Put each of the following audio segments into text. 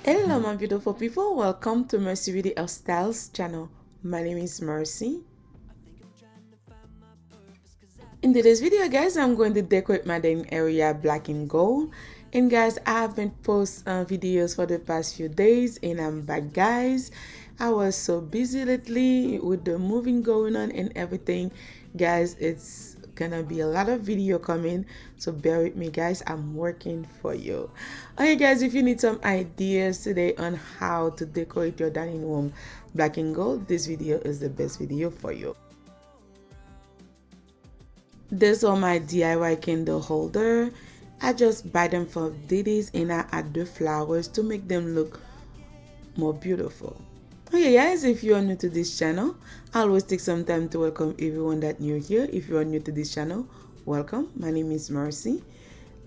Hello my beautiful people, welcome to Mercy with the Styles channel. My name is Mercy. In today's video guys, I'm going to decorate my dining area black and gold. And guys, I haven't posted videos for the past few days and I'm back guys. I was so busy lately with the moving going on and everything. Guys, it's gonna be a lot of video coming, so bear with me guys, I'm working for you. Okay guys, if you need some ideas today on how to decorate your dining room black and gold, this video is the best video for you. These are my DIY candle holder. I just buy them for days and I add the flowers to make them look more beautiful. Okay guys, if you are new to this channel, I always take some time to welcome everyone that new here. If you are new to this channel, welcome. My name is Mercy.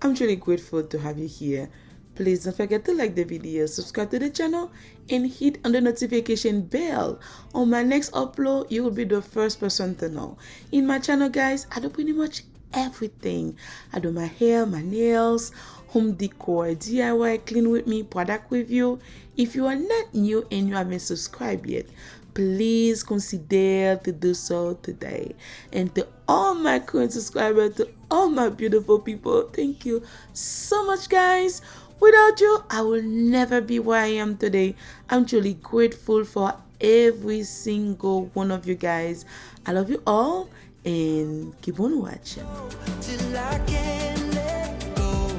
I'm truly grateful to have you here. Please don't forget to like the video, subscribe to the channel, and hit on the notification bell. On my next upload, you will be the first person to know. In my channel guys, I do pretty much everything. I do my hair, my nails, home decor, DIY, clean with me, product review. If you are not new and you haven't subscribed yet, please consider to do so today. And to all my current subscribers, to all my beautiful people, thank you so much guys. Without you, I will never be where I am today. I'm truly grateful for every single one of you guys. I love you all and keep on watching. Till I can't let go.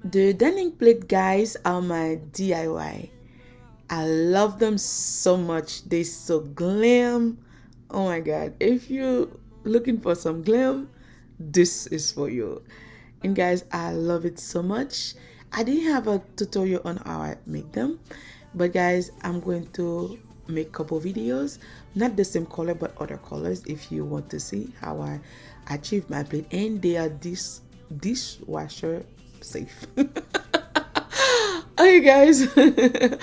The dining plate guys are my DIY. I love them so much. They're so glam. Oh my god. If you're looking for some glam, this is for you. And guys, I love it so much. I didn't have a tutorial on how I make them, but guys, I'm going to make a couple videos, not the same color but other colors, if you want to see how I achieve my plate. And they are dishwasher safe. Okay guys, the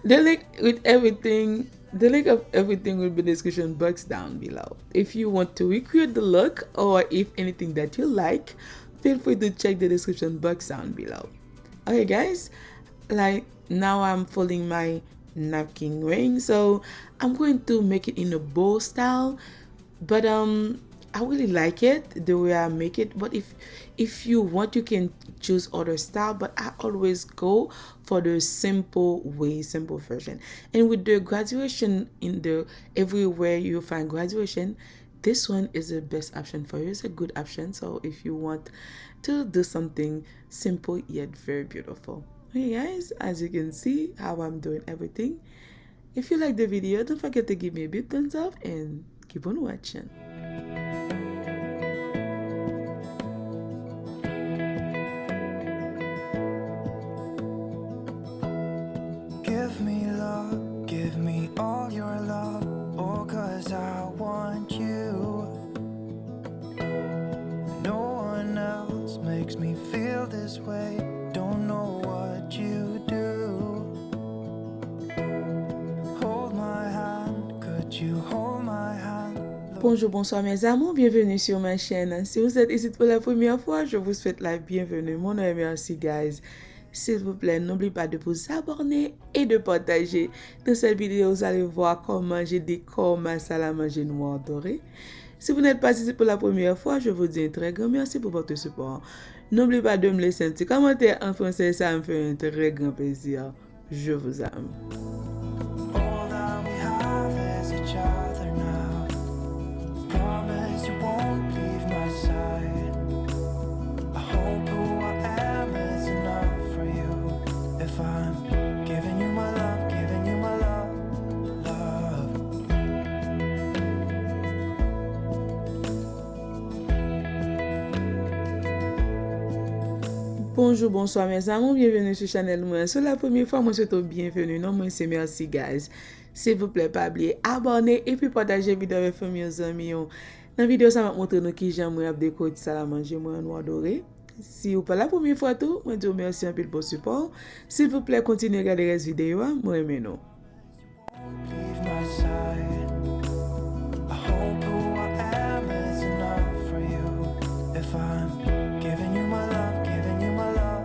link with everything, the link of everything will be in the description box down below. If you want to recreate the look or if anything that you like, feel free to check the description box down below. Okay guys, like now I'm folding my napkin ring, so I'm going to make it in a bow style, but I really like it the way I make it. But if you want, you can choose other style, but I always go for the simple way, simple version. And with the graduation in the everywhere you find graduation, this one is the best option for you. It's a good option. So if you want to do something simple yet very beautiful. Okay guys, as you can see how I'm doing everything. If you like the video, don't forget to give me a big thumbs up and keep on watching. Give me love, give me all your love, oh, 'cause I want you. No one else makes me feel this way, don't know what you do. Hold my hand, could you hold my hand? Bonjour, bonsoir mes amours, bienvenue sur ma chaîne. Si vous êtes ici pour la première fois, je vous souhaite la bienvenue. Mon nom est Merci guys. S'il vous plaît, n'oubliez pas de vous abonner et de partager. Dans cette vidéo, vous allez voir comment je décore ma salle à manger noire dorée. Si vous n'êtes pas ici pour la première fois, je vous dis un très grand merci pour votre support. N'oubliez pas de me laisser un petit commentaire en français, ça me fait un très grand plaisir. Je vous aime. All that we have is each other now. Promise you won't leave my side. I hope who I am is enough for you. If I'm giving you my love, giving you my love, love. Bonjour, bonsoir mes amis, bienvenue sur channel moi. C'est la première fois, moi souhaite bienvenue. Non, moi c'est merci guys. S'il vous plaît, pas oublier abonner et puis partager vidéo avec famille aux amis. Dans la vidéo, ça m'a montré nous qui j'aime ap décorer ça la manger moi en noir doré. Si vous pas la première fois tout, moi dis merci un peu pour le support. S'il vous plaît, continuez à regarder les vidéos, moi aimez nous. Leave my side. I hope who I am is enough for you. If I'm giving you my love, giving you my love,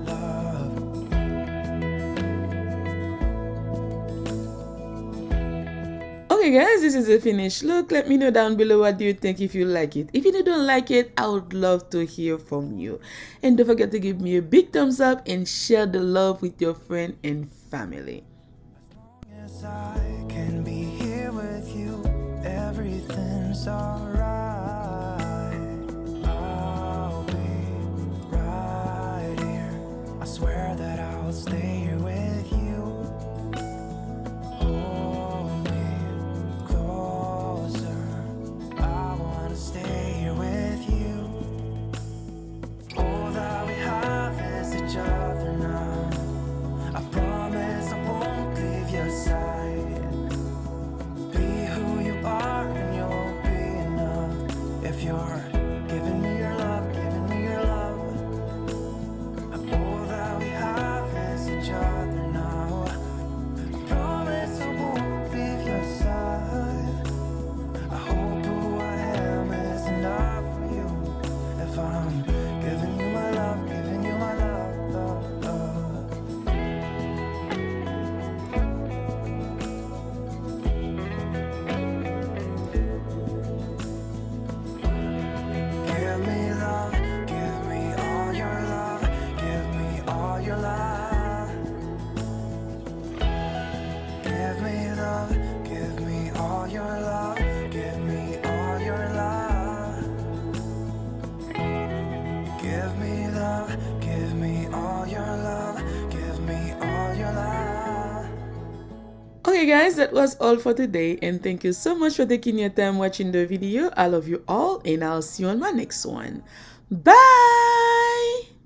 love. Okay guys, this is the finished look. Let me know down below what do you think if you like it. If you don't like it, I would love to hear from you. And don't forget to give me a big thumbs up and share the love with your friend and family. Yes, I can be here with you. Everything's alright. I'll be right here. I swear that I'll stay here with you. Hold me closer. I wanna stay here with you. All that we have is each other now. I promise I won't leave your side. Be who you are and you'll be enough. If you're giving me your love, giving me your love. All that we have is each other now. I promise I won't leave your side. I hope who I am is enough for you. If I'm giving you my love, giving you my love, love, love. Give me love, give me all your love, give me all your love. Give me love, give me all your love, give me all your love. Give me love, give me all your love, give me all your love. Okay guys, that was all for today and thank you so much for taking your time watching the video. I love you all and I'll see you on my next one. Bye!